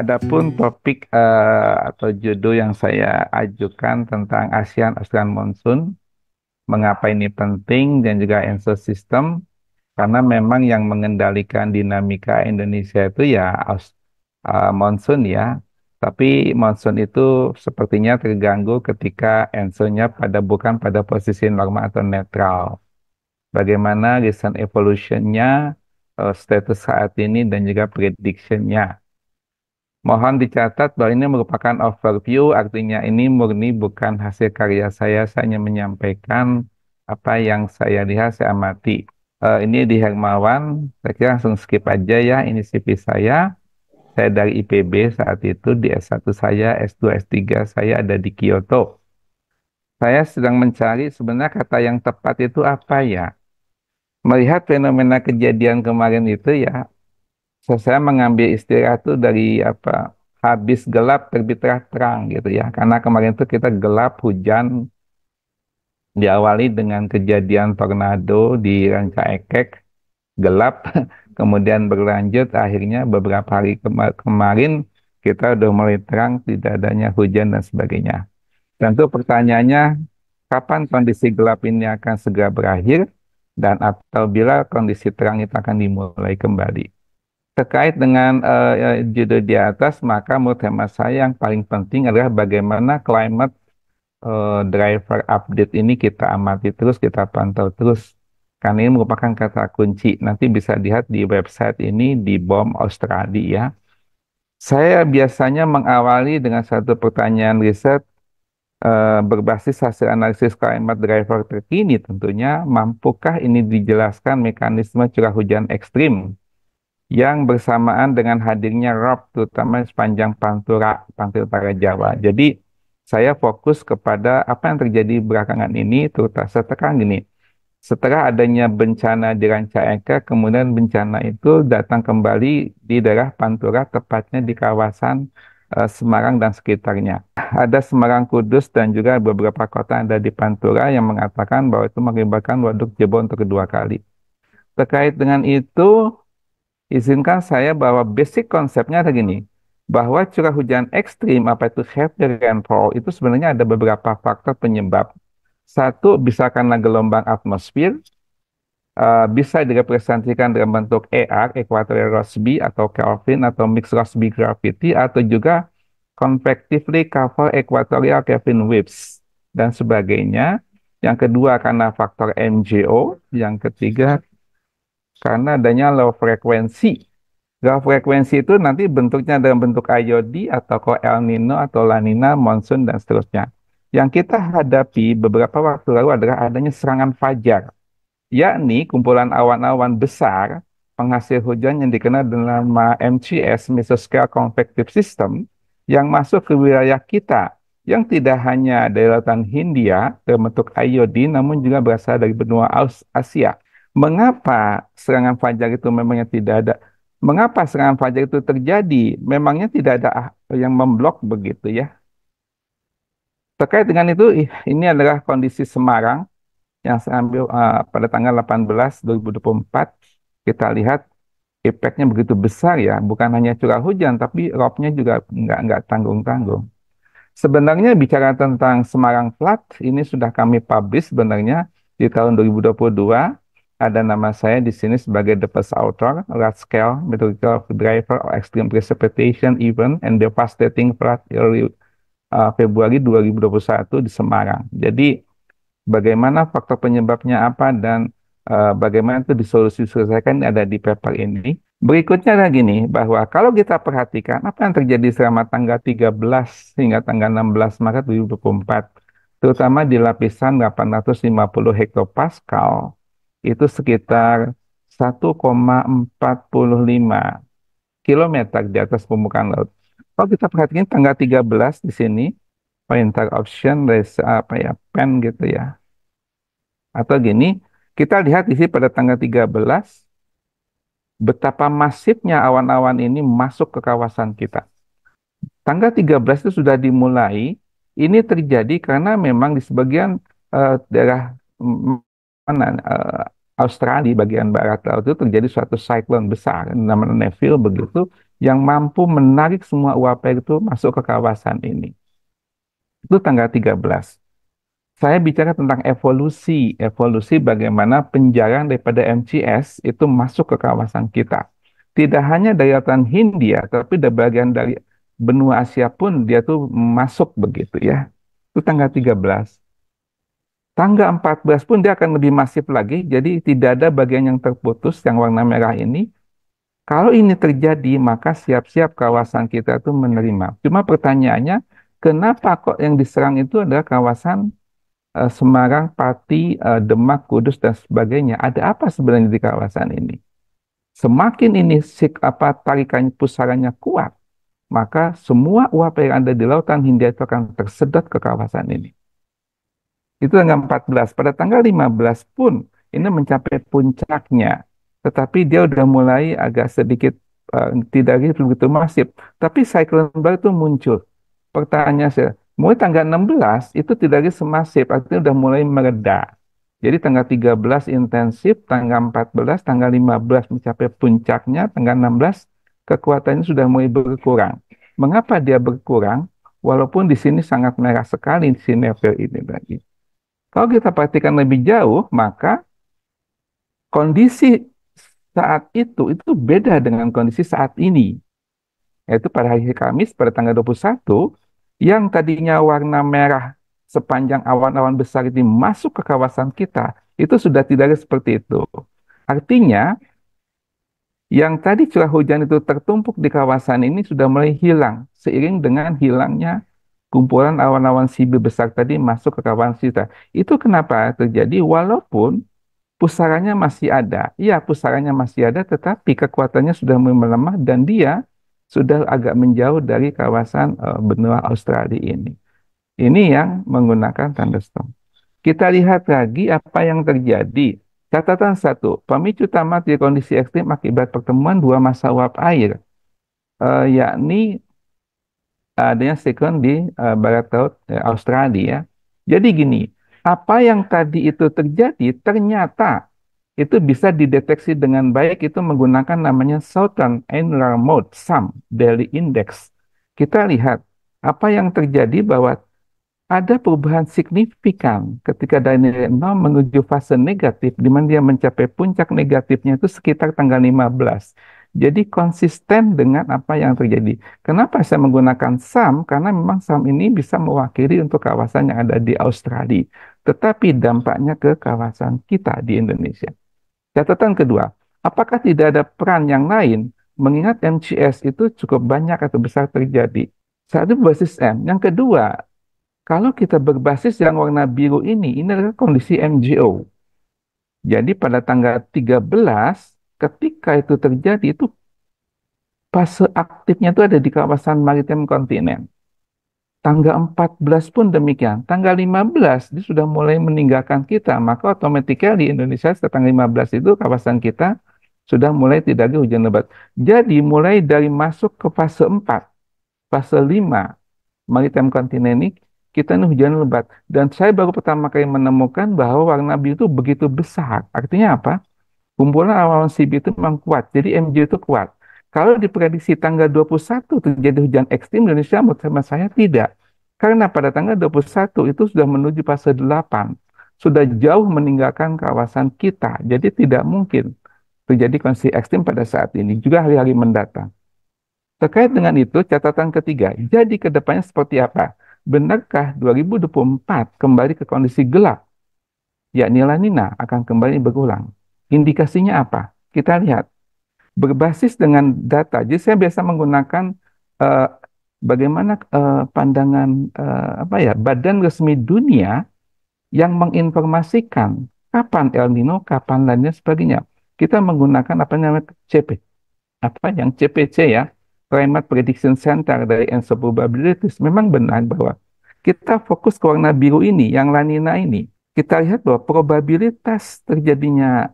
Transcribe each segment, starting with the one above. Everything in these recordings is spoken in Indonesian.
Adapun topik atau judul yang saya ajukan tentang ASEAN Australian Monsoon, mengapa ini penting dan juga Enso System, karena memang yang mengendalikan dinamika Indonesia itu ya monsoon ya. Tapi monsoon itu sepertinya terganggu ketika Enso-nya bukan pada posisi normal atau netral. Bagaimana recent evolution-nya, status saat ini dan juga prediction-nya. Mohon dicatat bahwa ini merupakan overview, artinya ini murni bukan hasil karya saya hanya menyampaikan apa yang saya lihat, saya amati. Ini di Hermawan, saya kira langsung skip aja ya, ini CV saya dari IPB saat itu, di S1 saya, S2, S3 saya ada di Kyoto. Saya sedang mencari sebenarnya kata yang tepat itu apa ya. Melihat fenomena kejadian kemarin itu ya, saya mengambil istilah itu dari apa habis gelap terbit terang gitu ya, karena kemarin itu kita gelap hujan diawali dengan kejadian tornado di Ranca Ekek gelap kemudian berlanjut akhirnya beberapa hari kemarin kita udah mulai terang, tidak adanya hujan dan sebagainya. Tentu pertanyaannya, kapan kondisi gelap ini akan segera berakhir dan atau bila kondisi terang itu akan dimulai kembali. Terkait dengan judul di atas, maka menurut hemat saya yang paling penting adalah bagaimana climate driver update ini kita amati terus, kita pantau terus. Karena ini merupakan kata kunci. Nanti bisa lihat di website ini di BOM Australia ya. Saya biasanya mengawali dengan satu pertanyaan riset berbasis hasil analisis climate driver terkini tentunya. Mampukah ini dijelaskan mekanisme curah hujan ekstrim yang bersamaan dengan hadirnya rob terutama sepanjang pantai utara Jawa. Jadi saya fokus kepada apa yang terjadi belakangan ini, terutama setelah gini. Setelah adanya bencana di Ranca Ekek, kemudian bencana itu datang kembali di daerah Pantura, tepatnya di kawasan Semarang dan sekitarnya. Ada Semarang, Kudus, dan juga beberapa kota yang ada di Pantura yang mengatakan bahwa itu mengakibatkan waduk jebol untuk kedua kali. Terkait dengan itu, izinkan saya bahwa basic konsepnya ada gini, bahwa curah hujan ekstrim, apa itu heavy rainfall, itu sebenarnya ada beberapa faktor penyebab. Satu, bisa karena gelombang atmosfer, bisa direpresentasikan dalam bentuk ER, Equatorial Rossby, atau Kelvin, atau Mixed Rossby Gravity, atau juga Convectively Cover Equatorial Kelvin Waves, dan sebagainya. Yang kedua, karena faktor MJO. Yang ketiga, karena adanya low frekuensi. Low frekuensi itu nanti bentuknya dalam bentuk IOD atau El Nino atau La Nina, monsoon, dan seterusnya. Yang kita hadapi beberapa waktu lalu adalah adanya serangan fajar, yakni kumpulan awan-awan besar penghasil hujan yang dikenal dengan nama MCS, Mesoscale Convective System, yang masuk ke wilayah kita, yang tidak hanya dari Lautan Hindia berbentuk IOD, namun juga berasal dari benua Asia. Mengapa serangan fajar itu memangnya tidak ada? Mengapa serangan fajar itu terjadi? Memangnya tidak ada yang memblok begitu ya. Terkait dengan itu, ini adalah kondisi Semarang yang saya ambil pada tanggal 18 2024. Kita lihat impactnya begitu besar ya, bukan hanya curah hujan, tapi robnya juga nggak tanggung-tanggung. Sebenarnya bicara tentang Semarang Flood, ini sudah kami publish sebenarnya di tahun 2022. Ada nama saya di sini sebagai the first author, large scale meteorological driver of extreme precipitation event and devastating flood early Februari 2021 di Semarang. Jadi bagaimana faktor penyebabnya apa dan bagaimana itu diselesaikan ada di paper ini. Berikutnya lagi nih, bahwa kalau kita perhatikan apa yang terjadi selama tanggal 13 hingga tanggal 16 Maret 2024, terutama di lapisan 850 hektopascal, itu sekitar 1,45 kilometer di atas permukaan laut. Kalau kita perhatikan tanggal 13 di sini, pointer option, apa ya, pen gitu ya. Atau gini, kita lihat di sini pada tanggal 13, betapa masifnya awan-awan ini masuk ke kawasan kita. Tanggal 13 itu sudah dimulai, ini terjadi karena memang di sebagian daerah mana Australia bagian barat laut itu terjadi suatu siklon besar namanya Neville begitu yang mampu menarik semua uap air itu masuk ke kawasan ini. Itu tanggal 13. Saya bicara tentang evolusi, evolusi bagaimana penjaraan daripada MCS itu masuk ke kawasan kita. Tidak hanya dari lautan Hindia, tapi dari bagian dari benua Asia pun dia tuh masuk begitu ya. Itu tanggal 13. Tanggal 14 pun dia akan lebih masif lagi, jadi tidak ada bagian yang terputus yang warna merah ini. Kalau ini terjadi, maka siap-siap kawasan kita itu menerima. Cuma pertanyaannya, kenapa kok yang diserang itu adalah kawasan Semarang, Pati, Demak, Kudus, dan sebagainya. Ada apa sebenarnya di kawasan ini? Semakin ini tarikannya pusarannya kuat, maka semua uap yang ada di Lautan Hindia itu akan tersedot ke kawasan ini. Itu tanggal 14. Pada tanggal 15 pun ini mencapai puncaknya. Tetapi dia udah mulai agak sedikit tidak begitu masif. Tapi siklon baru itu muncul. Pertanyaan saya, mulai tanggal 16 itu tidak lagi semasif, artinya udah mulai mereda. Jadi tanggal 13 intensif, tanggal 14, tanggal 15 mencapai puncaknya, tanggal 16 kekuatannya sudah mulai berkurang. Mengapa dia berkurang? Walaupun di sini sangat merah sekali di sini level ini tadi. Kalau kita perhatikan lebih jauh, maka kondisi saat itu beda dengan kondisi saat ini. Yaitu pada hari Kamis, pada tanggal 21, yang tadinya warna merah sepanjang awan-awan besar ini masuk ke kawasan kita, itu sudah tidak seperti itu. Artinya, yang tadi curah hujan itu tertumpuk di kawasan ini sudah mulai hilang, seiring dengan hilangnya kumpulan awan-awan sibir besar tadi masuk ke kawasan kita. Itu kenapa terjadi, walaupun pusarannya masih ada. Iya, pusarannya masih ada, tetapi kekuatannya sudah mulai melemah dan dia sudah agak menjauh dari kawasan benua Australia ini. Ini yang menggunakan thunderstorm. Kita lihat lagi apa yang terjadi. Catatan satu, pemicu utama di kondisi ekstrim akibat pertemuan dua massa uap air, yakni adanya siklon di barat laut Australia. Jadi gini, apa yang tadi itu terjadi ternyata itu bisa dideteksi dengan baik itu menggunakan namanya Southern Annular Mode SAM Daily Index. Kita lihat apa yang terjadi bahwa ada perubahan signifikan ketika dari nilai 0 menuju fase negatif, di mana dia mencapai puncak negatifnya itu sekitar tanggal 15. Jadi konsisten dengan apa yang terjadi. Kenapa saya menggunakan SAM? Karena memang SAM ini bisa mewakili untuk kawasan yang ada di Australia. Tetapi dampaknya ke kawasan kita di Indonesia. Catatan kedua, apakah tidak ada peran yang lain? Mengingat MCS itu cukup banyak atau besar terjadi. Satu basis M. Yang kedua, kalau kita berbasis yang warna biru ini adalah kondisi MJO. Jadi pada tanggal 13, ketika itu terjadi, itu fase aktifnya itu ada di kawasan maritim kontinen. Tanggal 14 pun demikian. Tanggal 15 dia sudah mulai meninggalkan kita. Maka otomatis di Indonesia setelah tanggal 15 itu kawasan kita sudah mulai tidak ada hujan lebat. Jadi mulai dari masuk ke fase 4, fase 5, maritim kontinen ini kita ini hujan lebat. Dan saya baru pertama kali menemukan bahwa warna biru itu begitu besar. Artinya apa? Kumpulan awan CB itu memang kuat. Jadi MJ itu kuat. Kalau diprediksi tanggal 21 terjadi hujan ekstrim di Indonesia, menurut saya tidak. Karena pada tanggal 21 itu sudah menuju fase 8. Sudah jauh meninggalkan kawasan kita. Jadi tidak mungkin terjadi kondisi ekstrim pada saat ini. Juga hari-hari mendatang. Terkait dengan itu, catatan ketiga, jadi ke depannya seperti apa? Benarkah 2024 kembali ke kondisi gelap, yakni La Nina akan kembali berulang? Indikasinya apa? Kita lihat, berbasis dengan data. Jadi saya biasa menggunakan eh, bagaimana pandangan Badan Resmi Dunia yang menginformasikan kapan El Nino, kapan La Nina, sebagainya. Kita menggunakan apa namanya CPC ya, Climate Prediction Center dari Answer Probabilities. Memang benar bahwa kita fokus ke warna biru ini, yang La Nina ini. Kita lihat bahwa probabilitas terjadinya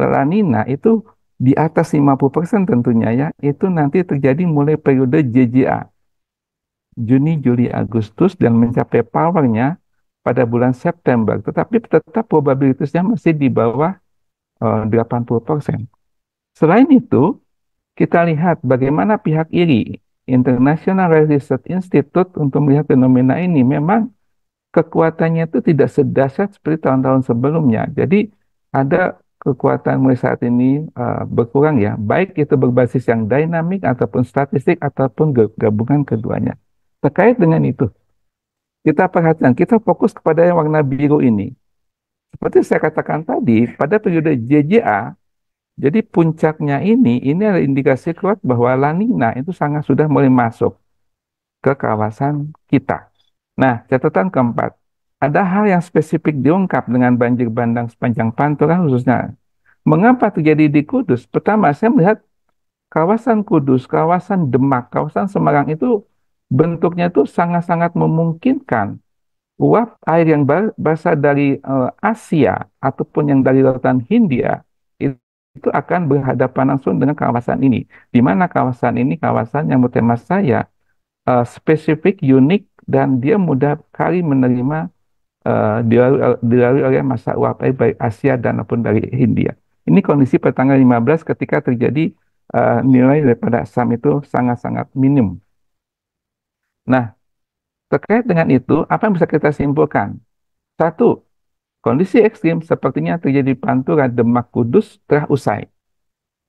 La Nina itu di atas 50% tentunya ya, itu nanti terjadi mulai periode JJA, Juni, Juli, Agustus, dan mencapai powernya pada bulan September. Tetapi tetap probabilitasnya masih di bawah 80%. Selain itu, kita lihat bagaimana pihak IRI, International Research Institute, untuk melihat fenomena ini, memang kekuatannya itu tidak sedahsyat seperti tahun-tahun sebelumnya. Jadi ada kekuatan mulai saat ini berkurang ya, baik itu berbasis yang dinamik ataupun statistik ataupun gabungan keduanya. Terkait dengan itu, kita perhatikan, kita fokus kepada yang warna biru ini. Seperti saya katakan tadi, pada periode JJA, jadi puncaknya ini adalah indikasi kuat bahwa La Nina itu sangat sudah mulai masuk ke kawasan kita. Nah, catatan keempat, ada hal yang spesifik diungkap dengan banjir bandang sepanjang Pantura khususnya. Mengapa terjadi di Kudus? Pertama, saya melihat kawasan Kudus, kawasan Demak, kawasan Semarang itu bentuknya itu sangat-sangat memungkinkan uap air yang berasal dari Asia ataupun yang dari Lautan Hindia itu akan berhadapan langsung dengan kawasan ini. Di mana kawasan ini kawasan yang menurut hemat saya spesifik, unik, dan dia mudah kali menerima dilalui oleh masa uap air baik Asia dan maupun dari Hindia. Ini kondisi pada tanggal 15 ketika terjadi nilai daripada SAM itu sangat-sangat minim. Nah, terkait dengan itu, apa yang bisa kita simpulkan? Satu, kondisi ekstrim sepertinya terjadi Pantura, Demak, Kudus telah usai.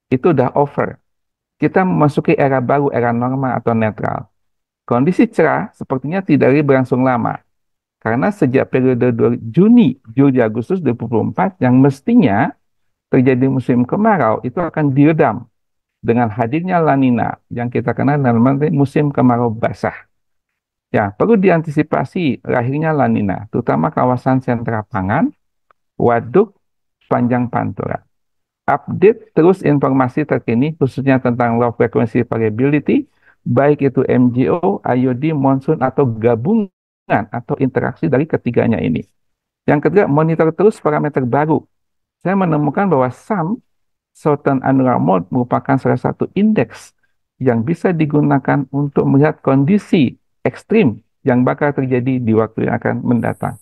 Itu udah over. Kita memasuki era baru, era normal atau netral. Kondisi cerah sepertinya tidak lagi berlangsung lama. Karena sejak periode Juni, Juli, Agustus 2024 yang mestinya terjadi musim kemarau itu akan diredam dengan hadirnya La Nina yang kita kenal dalam musim kemarau basah. Ya, perlu diantisipasi lahirnya La Nina, terutama kawasan sentra pangan, waduk, sepanjang Pantura. Update terus informasi terkini khususnya tentang low frequency variability, baik itu MJO, IOD, monsoon, atau gabungan atau interaksi dari ketiganya ini. Yang ketiga, monitor terus parameter baru. Saya menemukan bahwa SAM, Southern Annular Mode, merupakan salah satu indeks yang bisa digunakan untuk melihat kondisi ekstrim yang bakal terjadi di waktu yang akan mendatang.